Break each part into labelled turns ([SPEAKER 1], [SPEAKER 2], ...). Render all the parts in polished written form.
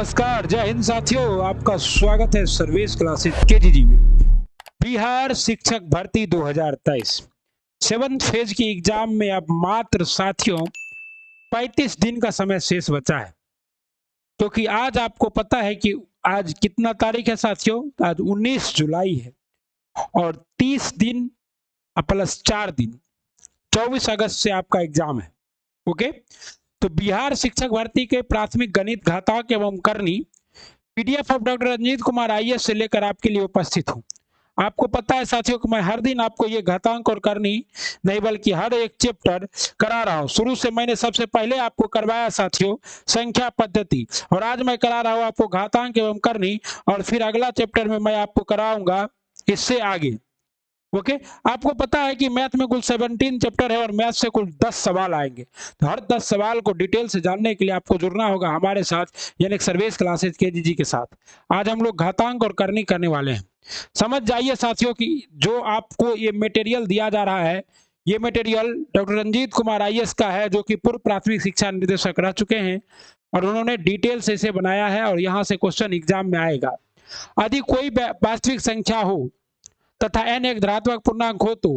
[SPEAKER 1] नमस्कार, जय हिंद साथियों। आपका स्वागत है सर्विस क्लासेस केजीजी में। बिहार शिक्षक भर्ती 2023 सेवंथ फेज की एग्जाम में अब मात्र साथियों 35 दिन का समय शेष बचा है, क्योंकि आज आपको पता है कि आज कितना तारीख है साथियों। आज 19 जुलाई है और 30 दिन प्लस 4 दिन 24 अगस्त से आपका एग्जाम है। ओके, तो बिहार शिक्षक भर्ती के प्राथमिक गणित, घातांक एवं करनी PDF of doctor Ranjeet Kumar IAS से लेकर आपके लिए उपस्थित हूं। आपको पता है साथियों कि मैं हर दिन आपको ये घातांक और करनी नहीं बल्कि हर एक चैप्टर करा रहा हूं। शुरू से मैंने सबसे पहले आपको करवाया साथियों संख्या पद्धति, और आज मैं करा रहा हूं आपको घातांक एवं करनी, और फिर अगला चैप्टर में मैं आपको कराऊंगा इससे आगे। ओके, आपको पता है कि मैथ में कुल 17 चैप्टर है और मैथ से कुल 10 सवाल आएंगे। तो हर 10 सवाल को डिटेल से जानने के लिए आपको जुड़ना होगा हमारे साथ, यानी सर्विस क्लासेस केजीजी के साथ। आज हम लोग घातांक और करनी करने वाले हैं। समझ जाइए साथियों कि जो आपको ये मटेरियल दिया जा रहा है, ये material doctor Ranjeet Kumar IAS का है, जो कि पूर्व प्राथमिक शिक्षा निदेशक रह चुके हैं, और उन्होंने डिटेल से इसे बनाया है और यहाँ से क्वेश्चन एग्जाम में आएगा। यदि कोई वास्तविक संख्या हो तथा n एक धनात्मक पूर्णांक हो तो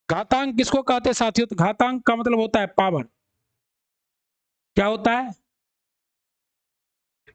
[SPEAKER 1] घातांक किसको कहते हैं साथियों? तो घातांक का मतलब होता है पावर। क्या होता है?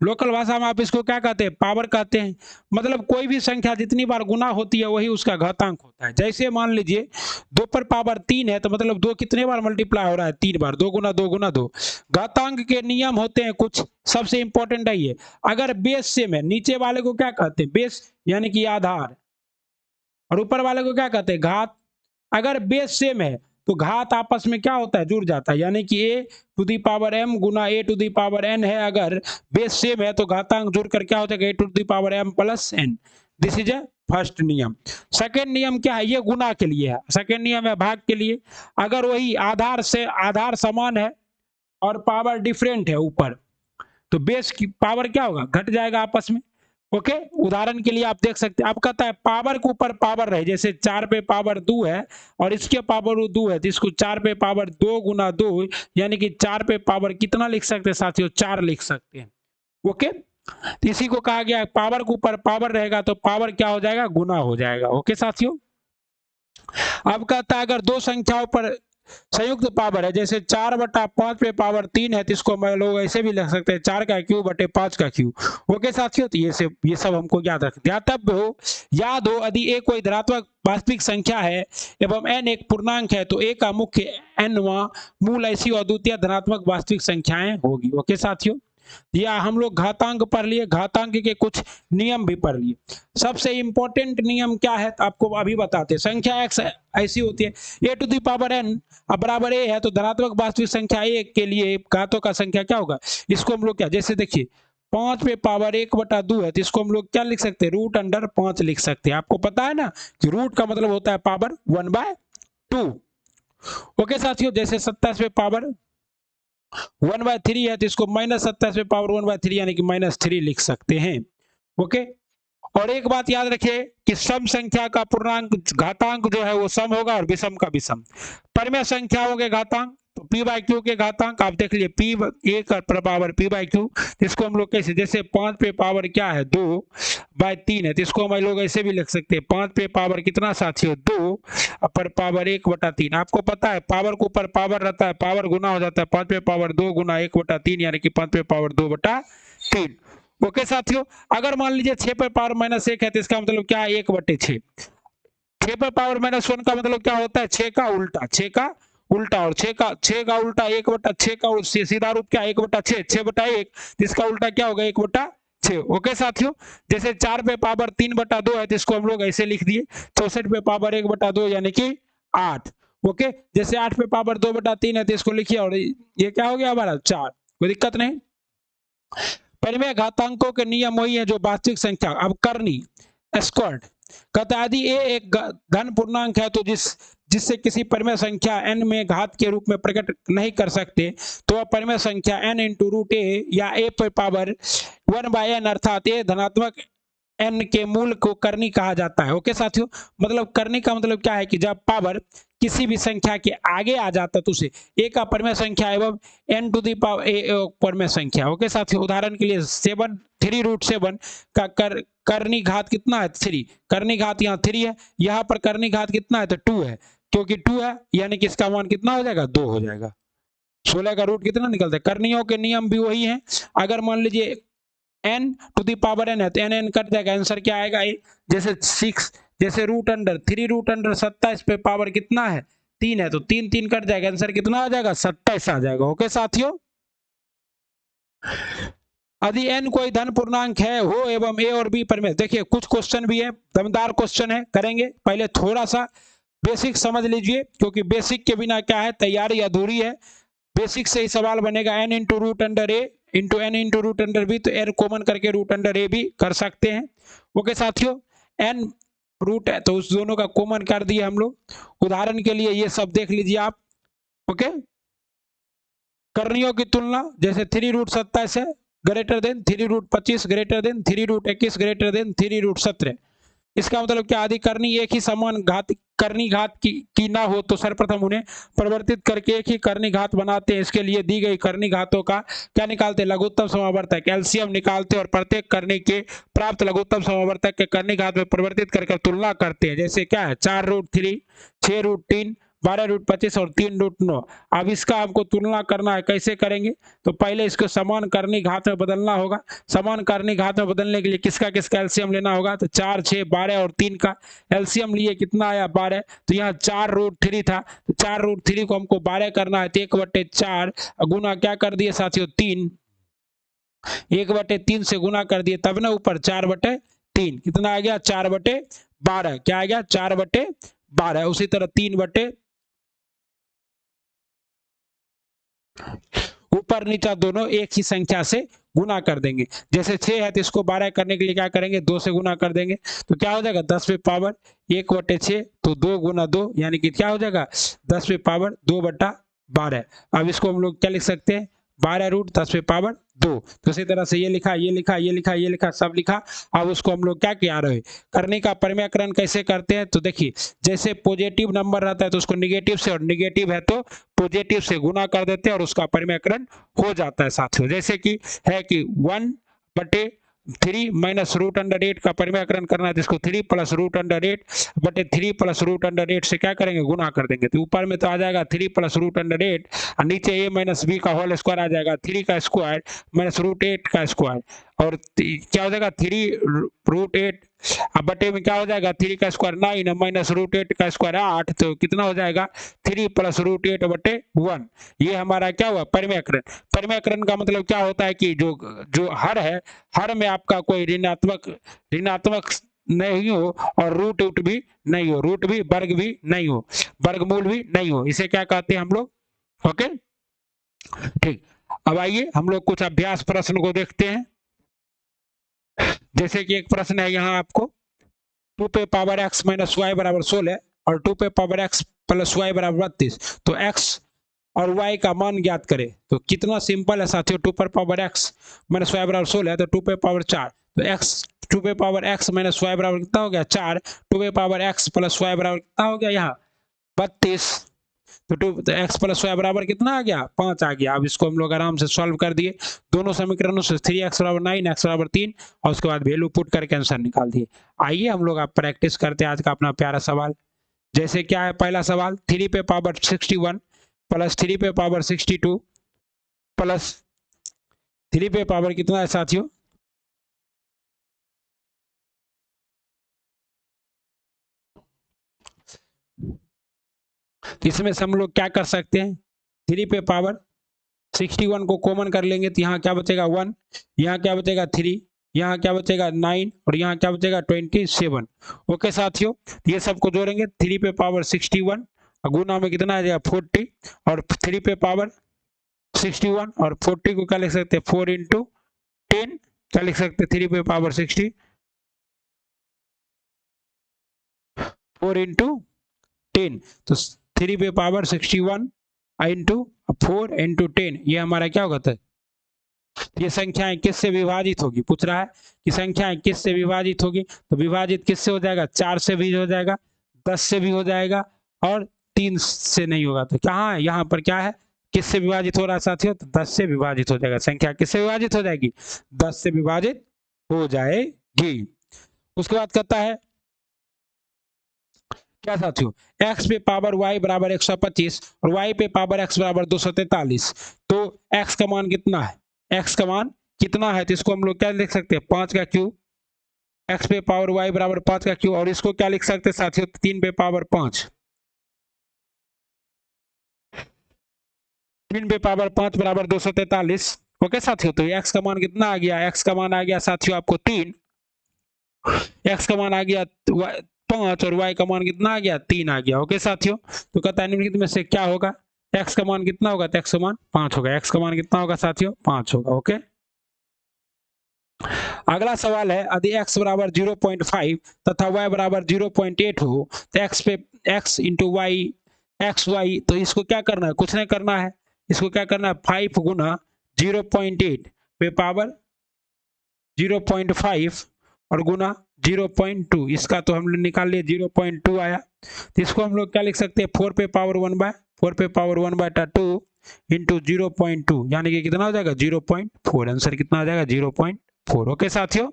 [SPEAKER 1] लोकल भाषा में आप इसको क्या कहते हैं? पावर कहते हैं। मतलब कोई भी संख्या जितनी बार गुना होती है वही उसका घातांक होता है। जैसे मान लीजिए 2 पर पावर 3 है, तो मतलब 2 कितने बार मल्टीप्लाई हो रहा है? 3 बार। 2 गुना 2 गुना 2। घातांक के नियम होते हैं कुछ, सबसे इंपॉर्टेंट है ये। अगर बेस सेम है, नीचे वाले को क्या कहते हैं? बेस यानी कि आधार, और ऊपर वाले को क्या कहते हैं? घात। अगर बेस सेम है तो घात आपस में क्या होता है? जुड़ जाता है, यानी कि a to the power m गुना a to the power n है। अगर बेस सेम है तो घातांक जुड़कर क्या हो जाएगा? a to the power m plus n। This is a first नियम। सेकेंड नियम क्या है? ये गुना के लिए है। सेकेंड नियम है भाग के लिए। अगर वही आधार से आधार समान है और पावर डिफरेंट है ऊपर, तो बेस की पावर क्या होगा? घट जाएगा आपस में। ओके, उदाहरण के लिए आप देख सकते हैं, आप कहता है पावर के ऊपर पावर रहे, जैसे 4 पे पावर 2 है और इसके पावर 2 है, तो इसको 4 पे पावर 2 गुना 2 यानी कि 4 पे पावर कितना लिख सकते हैं साथियों? 4 लिख सकते हैं। ओके, तो इसी को कहा गया पावर के ऊपर पावर रहेगा तो पावर क्या हो जाएगा? गुना हो जाएगा। ओके साथियों, अब कहता है अगर दो संख्याओं पर संयुक्त पावर है, जैसे 4/5 पे पावर 3 है, तो इसको मैं लोग ऐसे भी लिख सकते हैं 4 का क्यूब बटे 5 का क्यूब। ओके साथियों, तो ये सब हमको याद रखना। याद हो यदि a कोई धनात्मक वास्तविक संख्या है एवं n एक पूर्णांक है तो a का मुख्य nवां मूल ऐसी अद्वितीय धनात्मक वास्तविक संख्याएं होगी। ओके साथियों, या हम लोग घातांक पढ़ लिए, घातांक के कुछ नियम भी पढ़ लिए। सबसे इंपॉर्टेंट नियम क्या है आपको अभी बताते हैं। संख्या x ऐसी होती है, a to the power n बराबर a है, तो धनात्मक वास्तविक संख्या a के लिए घातों का संख्या क्या होगा? इसको हम लोग क्या, जैसे देखिए 5 पे पावर 1/2 है, तो इसको हम लोग क्या लिख सकते हैं? रूट अंडर 5 लिख सकते हैं। आपको पता है ना कि रूट का मतलब होता है पावर 1/2। ओके साथियों, जैसे 27 पे पावर 1/3 है, तो इसको -27 पे पावर 1/3 यानी कि -3 लिख सकते हैं। ओके, और एक बात याद रखिए कि सम संख्या का पूर्णांक घातांक जो है वो सम होगा और विषम का विषम। परमेय संख्याओं के घातांक तो p/q के घातांक आप देख लिए, p a का पावर p/q, इसको हम लोग कैसे, जैसे 5 पे पावर क्या है? 2/3 है, तो इसको हम लोग ऐसे भी लिख सकते हैं 5 पे पावर कितना साथियों? 2 पर पावर 1/3। आपको पता है पावर के ऊपर पावर रहता है, पावर गुना हो जाता है। 5 पे पावर 2 गुना 1/3 यानी कि 5 पे पावर 2/3। ओके साथियों, अगर मान लीजिए 6 पे पावर -1 है, तो इसका मतलब क्या है? 1/6। 6 पे पावर -1 का मतलब क्या होता है? 6 का उल्टा, 6 का उल्टा, और 6 का उल्टा 1/6 का सीधा रूप क्या? 1/6, 6/1, इसका उल्टा क्या होगा? 1/6। ओके साथियों, जैसे 4 पे पावर 3/2 है, तो इसको हम लोग ऐसे लिख दिए 64 पे पावर 1/2 यानी कि 8। ओके, जैसे 8 पे पावर 2/3 है, तो इसको लिखिए, और ये क्या हो गया हमारा? 4। कोई दिक्कत नहीं। परिमेय घातांकों के नियम वही है जो वास्तविक संख्या। अब करनी स्क्वायर्ड कहता है यदि a एक घन पूर्णांक है तो जिससे किसी परिमेय संख्या n में घात के रूप में प्रकट नहीं कर सकते, तो वह परिमेय संख्या n × √a या a पर पावर 1/n अर्थात a धनात्मक n के मूल को करनी कहा जाता है। ओके साथियों, मतलब करनी का मतलब क्या है कि जब पावर किसी भी संख्या के आगे आ जाता है तो उसे a का परमेय संख्या एवं n to the power a परमेय संख्या। ओके साथियों, उदाहरण के लिए 7 3√7 का करनी घात कितना है 3, करनी घात यहाँ 3 है, यहाँ पर करनी घात कितना है तो 2 है, क्योंकि 2 है यानी कि इसका मान कितना हो जाएगा 2 हो जाएगा। 16 का रूट कितना निकलता है। करनियों के नियम भी वही है। अगर मान लीजिए n to the power n है तो n कट जाएगा, आंसर क्या आएगा ए। जैसे 6, जैसे √3 पे पावर कितना है 3 है तो 3 3 कट जाएगा, आंसर कितना आ जाएगा 27 आ जाएगा। ओके साथियों, यदि n कोई धन पूर्णांक है हो एवं a और b परमेय, देखिए कुछ क्वेश्चन भी है, दमदार क्वेश्चन है, करेंगे। पहले थोड़ा सा बेसिक समझ लीजिए, क्योंकि बेसिक के बिना क्या है तैयारी अधूरी है। बेसिक से ही सवाल बनेगा n into root under A into N into root under B, तो एन कॉमन करके रूट अंडर ए भी कर सकते हैं। ओके साथियों, n रूट है तो उस दोनों का कॉमन कर दिए हम लोग। उदाहरण के लिए ये सब देख लीजिए आप। ओके, करनियों की तुलना, जैसे 3√27 है greater than 3√25 greater than 3√21 greater than 3√17। इसका मतलब क्या, आदि करनी एक ही समान घात करनी घात की ना हो तो सर्वप्रथम उन्हें परिवर्तित करके एक ही करनी घात बनाते हैं। इसके लिए दी गई करनी घातों का क्या निकालते हैं, लघुत्तम समावर्तक एलसीएम निकालते हैं और प्रत्येक करनी के प्राप्त लघुत्तम समावर्तक के करनी घात में परिवर्तित करके तुलना करते हैं। जैसे क्या है 4√3, 6√3, 12√25 और 3√9। अब इसका आपको तुलना करना है, कैसे करेंगे तो पहले इसको समान करनी घात में बदलना होगा। समान करनी घात में बदलने के लिए किसका किसका एलसीएम लेना होगा, तो 4, 6, 12 और 3 का एलसीएम लिए कितना आया 12, तो यहाँ 4√3 था, तो 4√3 को हमको 12 करना है तो 1/4 गुना क्या कर दिए साथियों 3, 1/3 से गुना कर दिए तब ना ऊपर 4/3 कितना आ गया 4/12, क्या आ गया 4/12। उसी तरह 3 ऊपर नीचा दोनों एक ही संख्या से गुना कर देंगे। जैसे 6 है तो इसको 12 करने के लिए क्या करेंगे 2 से गुना कर देंगे, तो क्या हो जाएगा 10 पे पावर 1/6, तो 2 गुना 2 यानी कि क्या हो जाएगा 10 पे पावर 2/12। अब इसको हम लोग क्या लिख सकते हैं 12√10 पे पावर 2। तो इसी तरह से ये लिखा, ये लिखा, ये लिखा, ये लिखा, सब लिखा। अब उसको हम लोग क्या किया रहे करने का परिमेयकरण कैसे करते हैं, तो देखिए जैसे पॉजिटिव नंबर रहता है तो उसको निगेटिव से, और निगेटिव है तो पॉजिटिव से गुना कर देते हैं और उसका परिमेयकरण हो जाता है साथियों। जैसे कि है कि 1/3 माइनस √8 का परिमेयकरण करना है, जिसको 3 प्लस √8/3 प्लस √8 से क्या करेंगे गुना कर देंगे, तो ऊपर में तो आ जाएगा 3 प्लस √8 और नीचे a माइनस बी का होल स्क्वायर आ जाएगा 3 का स्क्वायर माइनस √8 का स्क्वायर, और क्या हो जाएगा 3√8 अब बटे में क्या हो जाएगा 3 का स्क्वायर 9 माइनस √8 का स्क्वायर 8, तो कितना हो जाएगा 3 प्लस √8/1। ये हमारा क्या हुआ परिमेयकरण। परिमेयकरण का मतलब क्या होता है कि जो हर है, हर में आपका कोई ऋणात्मक नहीं हो और रूट भी नहीं हो, रूट भी वर्ग भी नहीं हो, वर्गमूल भी नहीं हो, इसे क्या कहते हैं हम लोग। ओके ठीक, अब आइए हम लोग कुछ अभ्यास प्रश्न को देखते हैं। जैसे कि एक प्रश्न है यहाँ आपको 2 पे पावर x माइनस वाई बराबर 16 और 2 पे पावर x प्लस वाई बराबर 32, तो x और y का मान ज्ञात करें। तो कितना सिंपल है साथियों, 2 पर पावर x माइनस वाई बराबर 16 है तो 2 पे पावर 4, तो x 2 पे पावर x माइनस वाई बराबर कितना हो गया 4, 2 पे पावर x प्लस वाई बराबर कितना हो गया यहाँ 32, तो x प्लस वाई बराबर कितना आ गया 5 आ गया। अब इसको हम लोग आराम से सॉल्व कर दिए, दोनों समीकरणों से 3x बराबर 9, x बराबर 3 और उसके बाद वैल्यू पुट करके आंसर निकाल दिए। आइए हम लोग आप प्रैक्टिस करते हैं आज का अपना प्यारा सवाल। जैसे क्या है पहला सवाल 3 पे पावर 61 प्लस 3 पे पावर 62 प्लस 3 पे पावर कितना है साथियों इसमें से हम लोग क्या कर सकते हैं 3 पे पावर 61 को कॉमन कर लेंगे तो यहाँ क्या बचेगा 1, यहाँ क्या बचेगा 3, यहाँ क्या बचेगा 9 और यहाँ क्या बचेगा 27। ओके साथियों, ये सबको जोड़ेंगे 3 पे पावर 61 गुना में कितना आ जाएगा 40 और 3 पे पावर 61 और 40 को क्या लिख सकते हैं 4 इंटू 10, क्या लिख सकते हैं 3 पे पावर 60 4 इंटू 10, तो 3 पे पावर 61 इंटू 4 इंटू 10, ये हमारा क्या होगा था ये संख्याएं किससे विभाजित होगी, पूछ रहा है कि संख्याएं किससे विभाजित होगी, तो विभाजित किससे हो जाएगा, 4 से भी हो जाएगा, 10 से भी हो जाएगा और 3 से नहीं होगा। तो कहाँ है, यहाँ पर क्या है, किससे विभाजित हो रहा है साथियों, तो 10 से विभाजित हो जाएगा। संख्या किससे विभाजित हो जाएगी, 10 से विभाजित हो जाएगी। उसके बाद कहता है क्या साथियों, x पे पावर y बराबर 125 और y पे पावर x बराबर 243। तो x का मान कितना है, x का मान कितना है, तो इसको हम लोग क्या लिख सकते हैं, 5 का क्यूब, x पे पावर y बराबर 5 का क्यूब, और इसको क्या लिख सकते हैं साथियों, 3 पे पावर 5, 3 पे पावर 5 बराबर 243। ओके साथियों, तो x का मान कितना आ गया, x का मान आ गया साथियों आपको 3, x का मान आ गया 5 और y का मान कितना आ गया, 3 आ गया। ओके साथियों, तो कहता है निम्नलिखित में से क्या होगा, x का मान कितना होगा, तो x का मान 5 होगा, x का मान कितना होगा साथियों, 5 होगा। ओके, अगला सवाल है, यदि x बराबर 0.5 तथा y बराबर 0.8 हो तो x पे x into Y X Y, तो इसको क्या करना है, कुछ नहीं करना है, इसको क्या करना है, 5 गुना 0.8 पे पावर 0.5 और गुना 0.2, इसका तो हम लोग निकाल लिए 0.2 आया, तो इसको हम लोग क्या लिख सकते हैं, 4 पे पावर 1/4 पे पावर 1/2 इंटू 0.2, यानी कि कितना हो जाएगा 0.4, आंसर कितना आ जाएगा 0.4। ओके साथियों,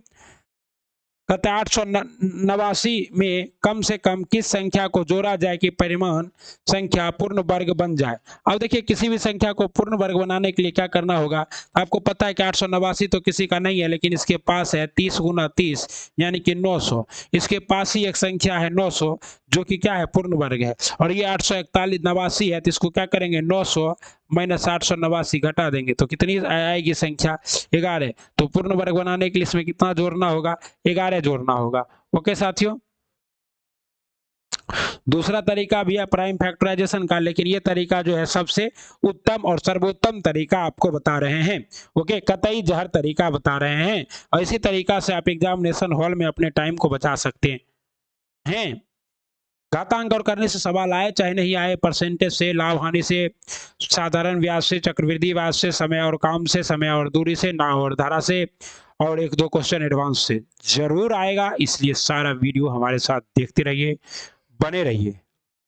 [SPEAKER 1] कहते 889 में कम से कम किस संख्या को जोड़ा जाए कि परिमाण संख्या पूर्ण वर्ग बन जाए। अब देखिए, किसी भी संख्या को पूर्ण वर्ग बनाने के लिए क्या करना होगा, आपको पता है कि 889 तो किसी का नहीं है, लेकिन इसके पास है 30 गुना 30 यानी कि 900, इसके पास ही एक संख्या है 900 जो कि क्या है, पूर्ण वर्ग है, और ये 889 है, तो इसको क्या करेंगे, 900 माइनस 889 घटा देंगे तो कितनी आएगी संख्या, 11। तो पूर्ण वर्ग बनाने के लिए इसमें कितना जोड़ना होगा, 11 जोड़ना होगा। ओके साथियों, दूसरा तरीका भी है प्राइम फैक्टराइजेशन का, लेकिन ये तरीका जो है सबसे उत्तम और सर्वोत्तम तरीका आपको बता रहे हैं। ओके, कतई जहर तरीका बता रहे हैं, और इसी तरीका से आप एग्जामिनेशन हॉल में अपने टाइम को बचा सकते हैं। घातांक और करने से सवाल आए चाहे नहीं आए, परसेंटेज से, लाभ हानि से, साधारण ब्याज से, चक्रवृद्धि ब्याज से, समय और काम से, समय और दूरी से, नाव और धारा से, और 1-2 क्वेश्चन एडवांस से जरूर आएगा। इसलिए सारा वीडियो हमारे साथ देखते रहिए, बने रहिए,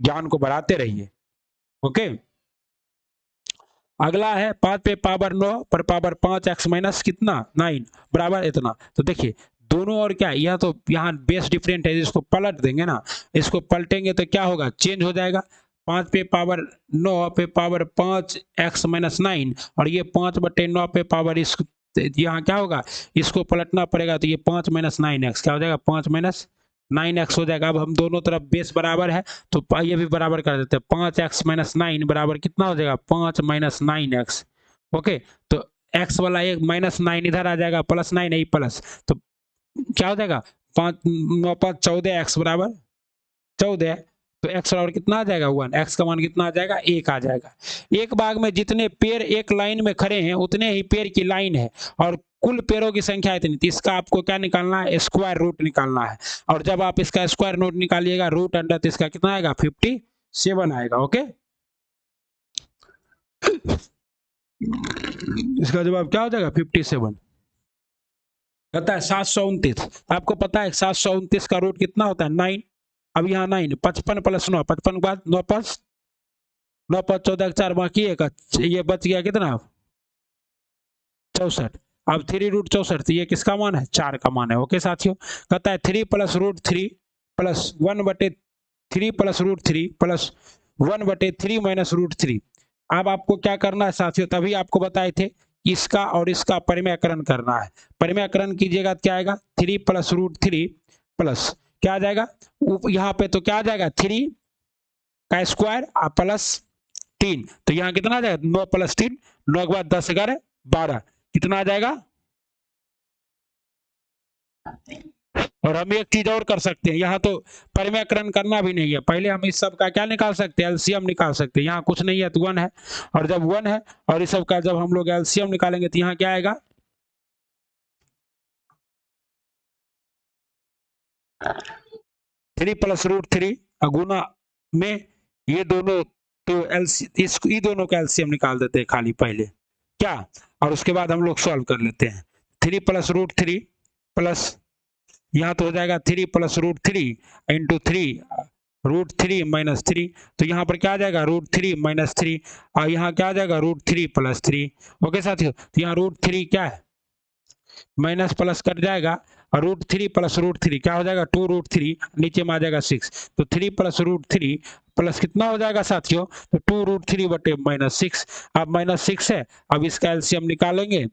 [SPEAKER 1] ज्ञान को बढ़ाते रहिए। ओके, अगला है 5 पे पावर 9 पर पावर 5 x माइनस कितना 9 बराबर इतना। तो देखिए दोनों और क्या, यह तो यहाँ बेस डिफरेंट है, इसको पलट देंगे ना, इसको पलटेंगे तो क्या होगा, चेंज हो जाएगा। 5 पे पावर 9 पे पावर 5 x माइनस 9 और ये 5/9 पे पावर, इस यहाँ क्या होगा, इसको पलटना पड़ेगा, तो ये 5 माइनस 9x क्या हो जाएगा, 5 माइनस 9x हो जाएगा। अब हम दोनों तरफ बेस बराबर है तो ये भी बराबर कर देते हैं, 5x माइनस 9 बराबर कितना हो जाएगा, 5 माइनस 9x। ओके, तो x वाला एक माइनस 9 इधर आ जाएगा, प्लस 9 नहीं प्लस, तो क्या हो जाएगा, 5 9 5 14 x बराबर 14, तो x बराबर कितना आ जाएगा 1, x का मान कितना आ जाएगा 1 आ जाएगा। एक बाग में जितने पेड़ एक लाइन में खड़े हैं उतने ही पेड़ की लाइन है और कुल पेड़ों की संख्या इतनी, तो इसका आपको क्या निकालना है, स्क्वायर रूट निकालना है, और जब आप इसका स्क्वायर रूट निकालिएगा रूट अंडर, तो इसका कितना आएगा 57 आएगा। ओके, इसका जवाब क्या हो जाएगा 57। कहता है 729, आपको पता है 729 का रूट कितना होता है 9, अब यहाँ 9 55 प्लस 9, 55 के बाद 9 5 9 5 14 4 बाकी है, ये बच गया कितना 64, अब 3 रूट 64, तो ये किसका मान है 4 का मान है। ओके साथियों, कहता है 3 plus root 3 plus 1/3 plus root 3 plus 1/3 minus root 3। अब आपको क्या करना है साथियों, तभी आपको बताए थे इसका और इसका परिमयकरण करना है। परिमयकरण कीजिएगा क्या आएगा, 3 प्लस रूट 3 प्लस क्या आ जाएगा, यहाँ पे तो क्या आ जाएगा 3 का स्क्वायर प्लस 3, तो यहाँ कितना आ जाएगा 9 प्लस 3, 9 के बाद 10 11 12, कितना आ जाएगा। और हम एक चीज और कर सकते हैं, यहाँ तो परिमयकरण करना भी नहीं है, पहले हम इस सब का क्या निकाल सकते हैं, एलसीएम निकाल सकते हैं। यहाँ कुछ नहीं है तो 1 है, और जब 1 है और इस सब का जब हम लोग एलसीएम निकालेंगे तो यहाँ क्या आएगा 3 प्लस रूट 3 गुना में ये दोनों, तो दोनों का एलसीएम निकाल देते हैं खाली पहले। क्या, और उसके बाद हम लोग सॉल्व कर लेते हैं। 3 प्लस रूट 3 प्लस यहाँ तो हो जाएगा 3 plus root 3 into 3 root 3 minus 3, तो यहाँ पर क्या आ जाएगा रूट 3 माइनस 3, और यहाँ क्या आ जाएगा रूट 3 प्लस 3। ओके साथियों, तो यहाँ रूट 3 क्या है, माइनस प्लस कट जाएगा, और रूट 3 प्लस रूट 3 क्या हो जाएगा 2 रूट 3, नीचे में आ जाएगा 6, तो 3 प्लस रूट 3 प्लस कितना हो जाएगा साथियों, तो 2 रूट 3 बटे माइनस 6। अब माइनस 6 है, अब इसका एलसीएम निकालेंगे।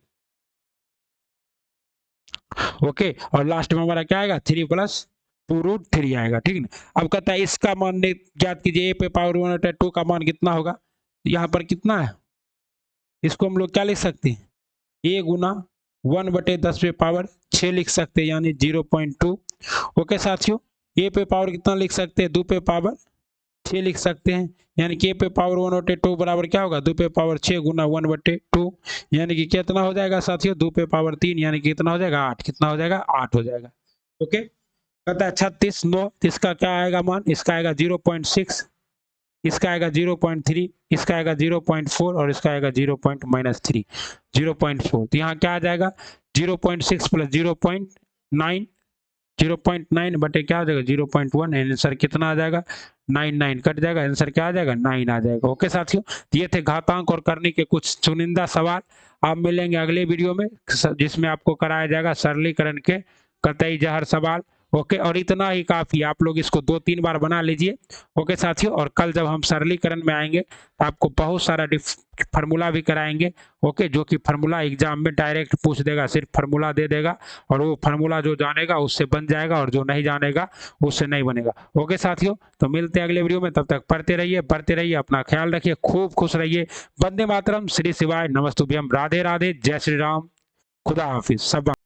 [SPEAKER 1] ओके, और लास्ट में हमारा क्या आएगा 3 प्लस 2 रूट 3 आएगा, ठीक है ना। अब कहता है इसका मान ज्ञात कीजिए, ए पे पावर 1/2 का मान कितना होगा, यहाँ पर कितना है, इसको हम लोग क्या लिख सकते हैं, ए गुना 1/10 पे पावर 6 लिख सकते हैं, यानी 0.2। ओके साथियों, ए पे पावर कितना लिख सकते हैं, 2 पे पावर 6 लिख सकते हैं, यानी कि ए पे पावर 1/2 बराबर क्या होगा 2 पे पावर 6 गुना 1/2, यानी कि कितना हो जाएगा साथियों 2 पे पावर 3, यानी कि कितना हो जाएगा 8, कितना हो जाएगा 8 हो जाएगा। ओके, कहता है 36 9, इसका क्या आएगा मान, इसका आएगा 0.6, इसका आएगा 0.3, इसका आएगा 0.4, और इसका आएगा 0.3 0.4, तो यहाँ क्या आ जाएगा 0.6 प्लस 0.9 0.9 बटे क्या हो जाएगा 0.1, आंसर कितना आ जाएगा 9 कट जाएगा, आंसर क्या आ जाएगा 9 आ जाएगा। ओके साथियों, ये थे घातांक और करने के कुछ चुनिंदा सवाल। आप मिलेंगे अगले वीडियो में जिसमें आपको कराया जाएगा सरलीकरण के कतई जहर सवाल। ओके, और इतना ही काफी, आप लोग इसको 2-3 बार बना लीजिए। ओके साथियों, और कल जब हम सरलीकरण में आएंगे तो आपको बहुत सारा फार्मूला भी कराएंगे। ओके, जो कि फार्मूला एग्जाम में डायरेक्ट पूछ देगा, सिर्फ फार्मूला दे देगा, और वो फार्मूला जो जानेगा उससे बन जाएगा, और जो नहीं जानेगा उससे नहीं बनेगा। ओके साथियों, तो मिलते हैं अगले वीडियो में, तब तक पढ़ते रहिए, बढ़ते रहिए, अपना ख्याल रखिए, खूब खुश रहिए। वंदे मातरम, श्री शिवाय, नमस्तुभ्यम, राधे राधे, जय श्री राम, खुदा हाफिज सब।